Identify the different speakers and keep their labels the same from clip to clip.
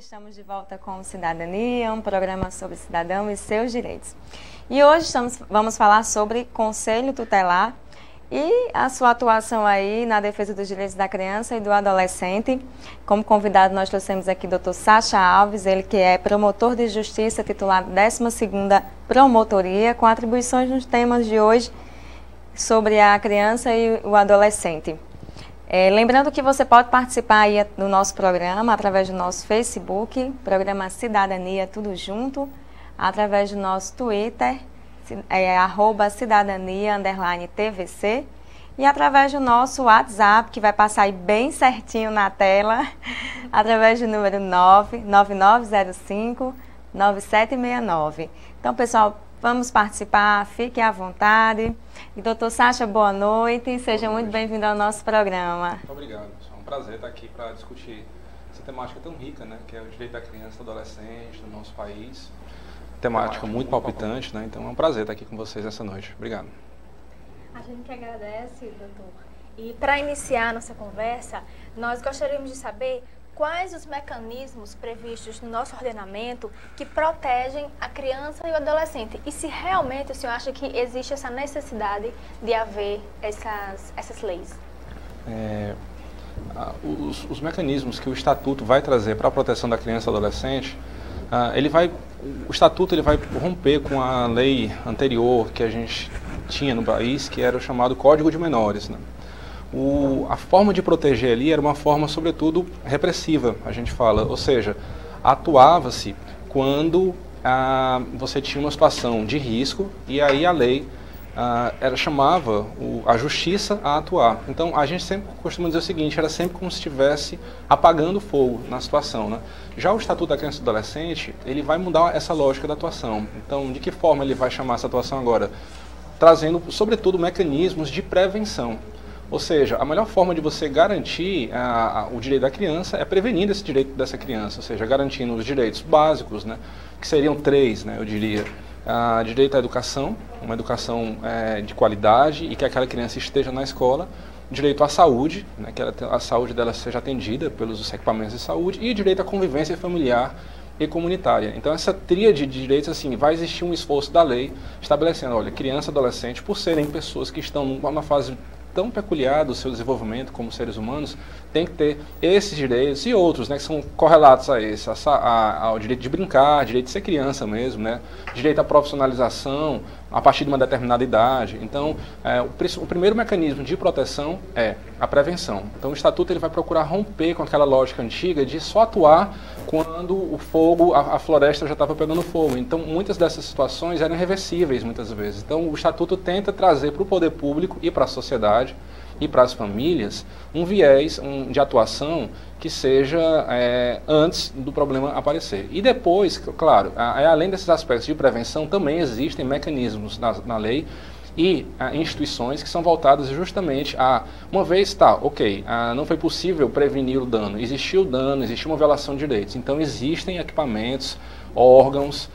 Speaker 1: estamos de volta com Cidadania, um programa sobre cidadão e seus direitos. E hoje vamos falar sobre Conselho Tutelar e a sua atuação aí na defesa dos direitos da criança e do adolescente. Como convidado nós trouxemos aqui o Dr. Sacha Alves, ele que é promotor de justiça titular da 12ª Promotoria, com atribuições nos temas de hoje sobre a criança e o adolescente. Lembrando que você pode participar aí do nosso programa através do nosso Facebook, programa Cidadania Tudo Junto, através do nosso Twitter, @cidadania_TVC, e através do nosso WhatsApp, que vai passar aí bem certinho na tela, através do número 99905-9769. Então, pessoal, vamos participar, fiquem à vontade. E doutor Sacha, boa noite, seja muito bem-vindo ao nosso programa.
Speaker 2: Muito obrigado, é um prazer estar aqui para discutir essa temática tão rica, né, que é o direito da criança e do adolescente no nosso país. Temática muito palpitante, né, então é um prazer estar aqui com vocês essa noite. Obrigado.
Speaker 3: A gente que agradece, doutor. E para iniciar a nossa conversa, nós gostaríamos de saber quais os mecanismos previstos no nosso ordenamento que protegem a criança e o adolescente. E se realmente o senhor acha que existe essa necessidade de haver essas leis?
Speaker 2: Os mecanismos que o Estatuto vai trazer para a proteção da criança e do adolescente, o Estatuto ele vai romper com a lei anterior que a gente tinha no país, que era o chamado Código de Menores, né? A forma de proteger ali era uma forma, sobretudo, repressiva, a gente fala. Ou seja, atuava-se quando você tinha uma situação de risco e aí a lei chamava a justiça a atuar. Então, a gente sempre costuma dizer o seguinte, era sempre como se estivesse apagando fogo na situação, né? Já o Estatuto da Criança e do Adolescente, ele vai mudar essa lógica da atuação. Então, de que forma ele vai chamar essa atuação agora? Trazendo, sobretudo, mecanismos de prevenção. Ou seja, a melhor forma de você garantir o direito da criança é prevenir esse direito dessa criança, ou seja, garantindo os direitos básicos, né, que seriam 3, né, eu diria. Direito à educação, uma educação de qualidade e que aquela criança esteja na escola. Direito à saúde, né, que a saúde dela seja atendida pelos equipamentos de saúde. E direito à convivência familiar e comunitária. Então, essa tríade de direitos, assim, vai existir um esforço da lei estabelecendo, olha, criança e adolescente, por serem pessoas que estão numa fase tão peculiar do seu desenvolvimento como seres humanos, tem que ter esses direitos e outros, né, que são correlatos a esse, ao direito de brincar, direito de ser criança mesmo, né, direito à profissionalização a partir de uma determinada idade. Então, o primeiro mecanismo de proteção é a prevenção. Então, o Estatuto ele vai procurar romper com aquela lógica antiga de só atuar quando o fogo, a floresta já estava pegando fogo. Então, muitas dessas situações eram irreversíveis, muitas vezes. Então, o Estatuto tenta trazer para o poder público e para a sociedade e para as famílias um viés de atuação que seja antes do problema aparecer. E depois, claro, além desses aspectos de prevenção, também existem mecanismos na lei e instituições que são voltadas justamente uma vez não foi possível prevenir o dano, existiu dano, existiu uma violação de direitos, então existem equipamentos, órgãos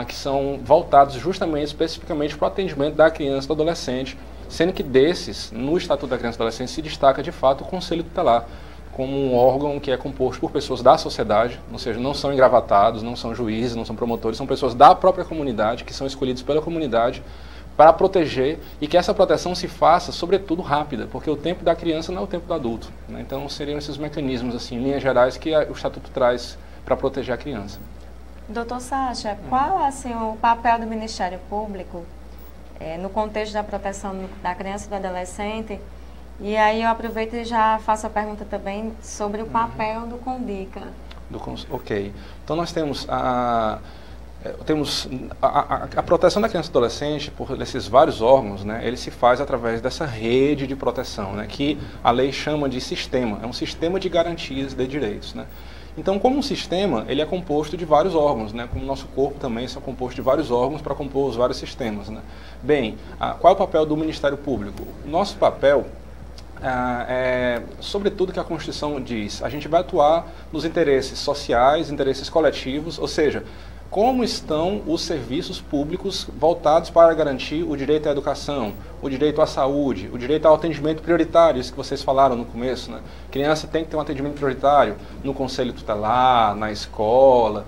Speaker 2: que são voltados justamente, especificamente para o atendimento da criança e do adolescente, sendo que desses, no Estatuto da Criança e do Adolescente, se destaca de fato o Conselho Tutelar, como um órgão que é composto por pessoas da sociedade, ou seja, não são engravatados, não são juízes, não são promotores, são pessoas da própria comunidade, que são escolhidos pela comunidade para proteger e que essa proteção se faça, sobretudo, rápida, porque o tempo da criança não é o tempo do adulto, né? Então, seriam esses mecanismos, assim, em linhas gerais, que o Estatuto traz para proteger a criança.
Speaker 1: Doutor Sacha, qual assim, o papel do Ministério Público no contexto da proteção da criança e do adolescente? E aí eu aproveito e já faço a pergunta também sobre o papel do CONDICA.
Speaker 2: Ok. Então nós temos a proteção da criança e do adolescente por esses vários órgãos, né? Ele se faz através dessa rede de proteção, né? Que a lei chama de sistema. É um sistema de garantias de direitos, né? Então, como um sistema, ele é composto de vários órgãos, né? Como o nosso corpo também é composto de vários órgãos para compor os vários sistemas, né? Bem, qual é o papel do Ministério Público? Nosso papel sobretudo o que a Constituição diz, a gente vai atuar nos interesses sociais, interesses coletivos, ou seja, como estão os serviços públicos voltados para garantir o direito à educação, o direito à saúde, o direito ao atendimento prioritário, isso que vocês falaram no começo, né? Criança tem que ter um atendimento prioritário no conselho tutelar, na escola,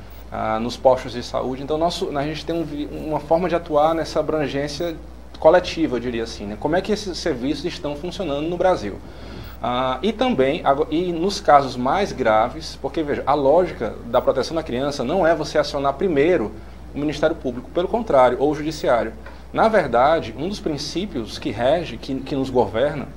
Speaker 2: nos postos de saúde. Então, a gente tem uma forma de atuar nessa abrangência coletiva, eu diria assim, né? Como é que esses serviços estão funcionando no Brasil? E também, e nos casos mais graves, porque veja, a lógica da proteção da criança não é você acionar primeiro o Ministério Público, pelo contrário, ou o Judiciário. Na verdade, um dos princípios que rege, que nos governa,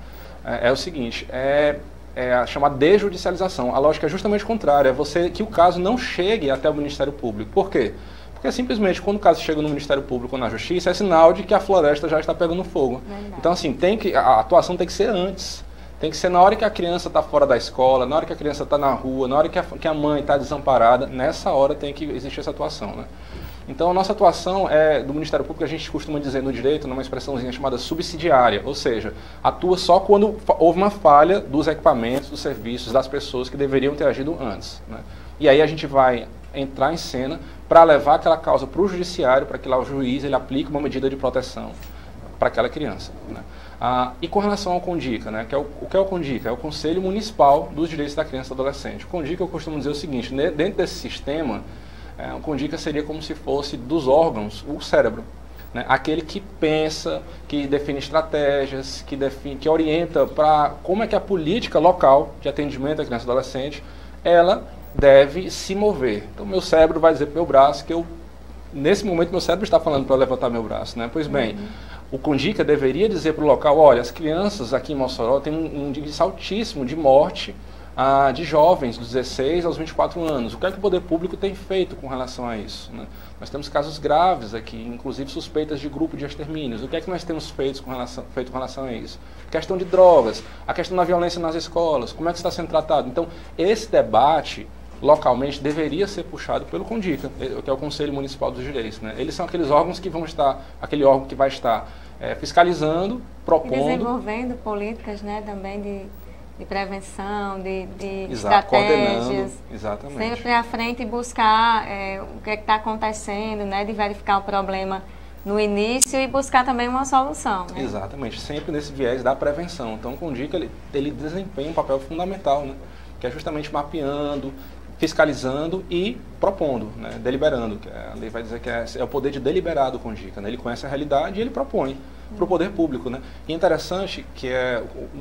Speaker 2: é o seguinte, é a chamada desjudicialização. A lógica é justamente contrária, é que o caso não chegue até o Ministério Público. Por quê? Porque simplesmente quando o caso chega no Ministério Público ou na Justiça, é sinal de que a floresta já está pegando fogo. Verdade. Então, assim, a atuação tem que ser antes. Tem que ser na hora que a criança está fora da escola, na hora que a criança está na rua, na hora que a mãe está desamparada, nessa hora tem que existir essa atuação, né? Então, a nossa atuação do Ministério Público, a gente costuma dizer no direito, numa expressãozinha chamada subsidiária, ou seja, atua só quando houve uma falha dos equipamentos, dos serviços, das pessoas que deveriam ter agido antes, né? E aí a gente vai entrar em cena para levar aquela causa para o judiciário, para que lá o juiz ele aplique uma medida de proteção para aquela criança, né? E com relação ao CONDICA, né, o que é o CONDICA? É o Conselho Municipal dos Direitos da Criança e do Adolescente. O CONDICA, eu costumo dizer o seguinte, dentro desse sistema, o CONDICA seria como se fosse dos órgãos, o cérebro, né, aquele que pensa, que define estratégias, que orienta para como é que a política local de atendimento à criança e adolescente, ela deve se mover. Então, meu cérebro vai dizer para o meu braço que nesse momento, meu cérebro está falando para eu levantar meu braço, né? Pois bem, o CONDICA deveria dizer para o local, olha, as crianças aqui em Mossoró têm um índice altíssimo de morte de jovens dos 16 aos 24 anos. O que é que o poder público tem feito com relação a isso, né? Nós temos casos graves aqui, inclusive suspeitas de grupo de extermínios. O que é que nós temos feito com relação a isso? Questão de drogas, a questão da violência nas escolas, como é que está sendo tratado? Então, esse debate localmente deveria ser puxado pelo CONDICA, que é o Conselho Municipal dos Direitos, né? Eles são aqueles órgãos que aquele órgão que vai estar fiscalizando, propondo...
Speaker 1: E desenvolvendo políticas, né, também de prevenção, de
Speaker 2: Exato,
Speaker 1: estratégias.
Speaker 2: Exatamente.
Speaker 1: Sempre à frente e buscar o que está acontecendo, né, de verificar o problema no início e buscar também uma solução, né?
Speaker 2: Exatamente, sempre nesse viés da prevenção. Então o CONDICA ele desempenha um papel fundamental, né, que é justamente mapeando, fiscalizando e propondo, né, deliberando. A lei vai dizer que é o poder de deliberar do CONDICA, né? Ele conhece a realidade e ele propõe para o poder público, né? E é interessante que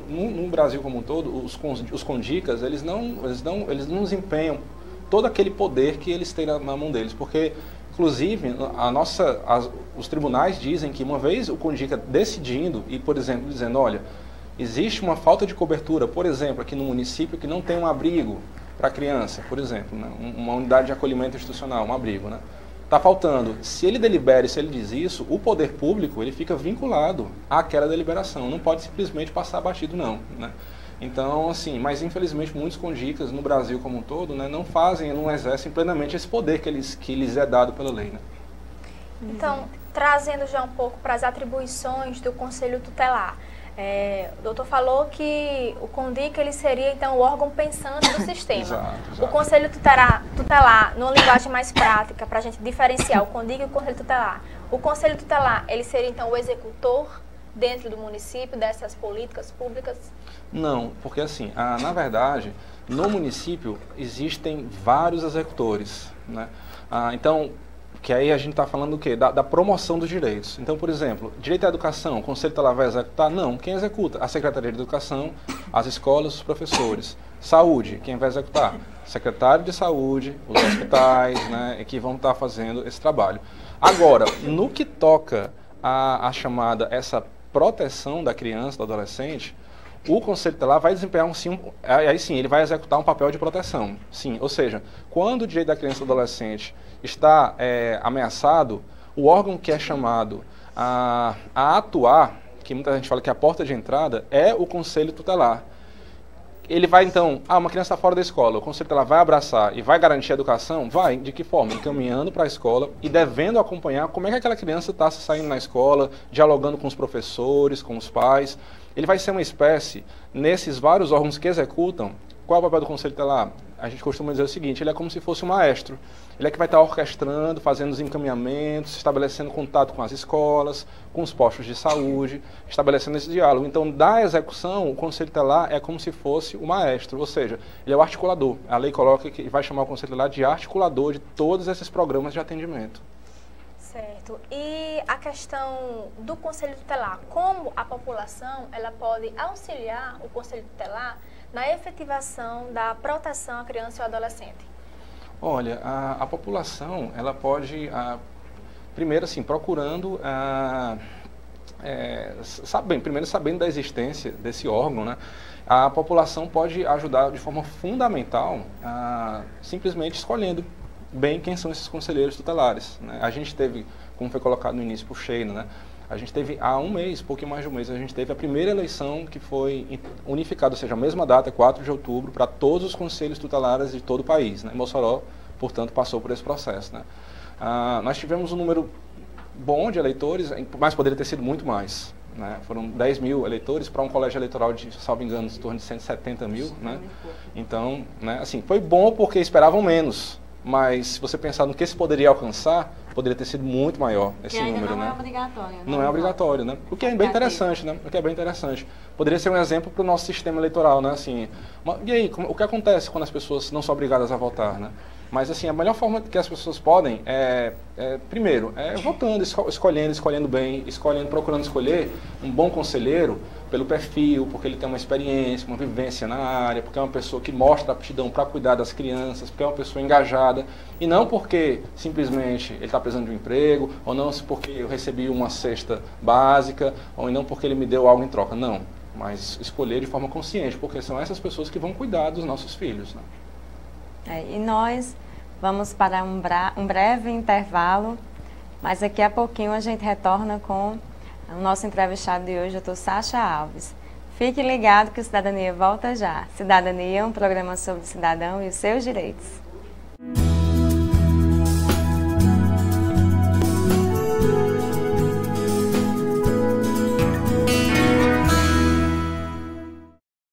Speaker 2: no Brasil como um todo, os CONDICAs, eles não desempenham todo aquele poder que eles têm na mão deles, porque, inclusive, os tribunais dizem que uma vez o CONDICA decidindo e, por exemplo, dizendo, olha, existe uma falta de cobertura, por exemplo, aqui no município que não tem um abrigo para a criança, por exemplo, né? Uma unidade de acolhimento institucional, um abrigo, né? Está faltando. Se ele delibera e se ele diz isso, o poder público ele fica vinculado àquela deliberação. Não pode simplesmente passar batido, não, né? Então, assim, mas infelizmente muitos CONDICAs no Brasil como um todo, né, não exercem plenamente esse poder que lhes é dado pela lei, né?
Speaker 3: Então, trazendo já um pouco para as atribuições do Conselho Tutelar. O doutor falou que o CONDICA ele seria então o órgão pensante do sistema.
Speaker 2: Exato.
Speaker 3: O Conselho Tutelar, numa linguagem mais prática, para a gente diferenciar o CONDICA e o Conselho Tutelar. O Conselho Tutelar, ele seria então o executor dentro do município dessas políticas públicas?
Speaker 2: Não, porque assim, na verdade, no município existem vários executores, né? Então, que aí a gente está falando do quê? Da promoção dos direitos. Então, por exemplo, direito à educação, o Conselho Tutelar vai executar? Não. Quem executa? A Secretaria de Educação, as escolas, os professores. Saúde, quem vai executar? Secretário de Saúde, os hospitais, né, que vão estar fazendo esse trabalho. Agora, no que toca a chamada, essa proteção da criança, do adolescente, o Conselho Tutelar vai desempenhar aí sim, ele vai executar um papel de proteção. Sim, ou seja, quando o direito da criança e do adolescente está ameaçado, o órgão que é chamado a atuar, que muita gente fala que é a porta de entrada, é o Conselho Tutelar. Ele vai então, uma criança está fora da escola, o Conselho Tutelar vai abraçar e vai garantir a educação? Vai, de que forma? Encaminhando para a escola e devendo acompanhar como é que aquela criança está se saindo na escola, dialogando com os professores, com os pais. Ele vai ser uma espécie, nesses vários órgãos que executam, qual é o papel do Conselho Tutelar? a gente costuma dizer o seguinte, ele é como se fosse um maestro. Ele é que vai estar orquestrando, fazendo os encaminhamentos, estabelecendo contato com as escolas, com os postos de saúde, estabelecendo esse diálogo. Então, da execução, o Conselho Tutelar é como se fosse o maestro, ou seja, ele é o articulador. A lei coloca que vai chamar o Conselho Tutelar de articulador de todos esses programas de atendimento.
Speaker 3: Certo. E a questão do Conselho Tutelar, como a população ela pode auxiliar o Conselho Tutelar na efetivação da proteção à criança e ao adolescente?
Speaker 2: Olha, a população, ela pode, primeiro assim, procurando, primeiro sabendo da existência desse órgão, né? A população pode ajudar de forma fundamental, simplesmente escolhendo bem quem são esses conselheiros tutelares, né? A gente teve, como foi colocado no início por Sheila, né? A gente teve há um mês, pouquinho mais de um mês, a gente teve a primeira eleição que foi unificada, ou seja, a mesma data, 4 de outubro, para todos os conselhos tutelares de todo o país, né? Mossoró, portanto, passou por esse processo, né? Nós tivemos um número bom de eleitores, mas poderia ter sido muito mais, né? Foram 10 mil eleitores para um colégio eleitoral de, salvo engano, em torno de 170 mil, né? Então, né, assim, foi bom porque esperavam menos. Mas se você pensar no que se poderia alcançar, poderia ter sido muito maior esse número,
Speaker 1: não
Speaker 2: né?
Speaker 1: É obrigatório, né?
Speaker 2: Não é obrigatório, né? O que é bem interessante, né? O que é bem interessante. Poderia ser um exemplo para o nosso sistema eleitoral, né? Assim, e aí, o que acontece quando as pessoas não são obrigadas a votar, né? Mas, assim, a melhor forma que as pessoas podem primeiro, votando, escolhendo bem, procurando escolher um bom conselheiro pelo perfil, porque ele tem uma experiência, uma vivência na área, porque é uma pessoa que mostra aptidão para cuidar das crianças, porque é uma pessoa engajada, e não porque simplesmente ele está precisando de um emprego, ou não porque eu recebi uma cesta básica, ou não porque ele me deu algo em troca, não. Mas escolher de forma consciente, porque são essas pessoas que vão cuidar dos nossos filhos, né?
Speaker 1: E nós vamos para um breve intervalo, mas daqui a pouquinho a gente retorna com o nosso entrevistado de hoje, o Dr. Sacha Alves. Fique ligado que o Cidadania volta já. Cidadania é um programa sobre o cidadão e os seus direitos.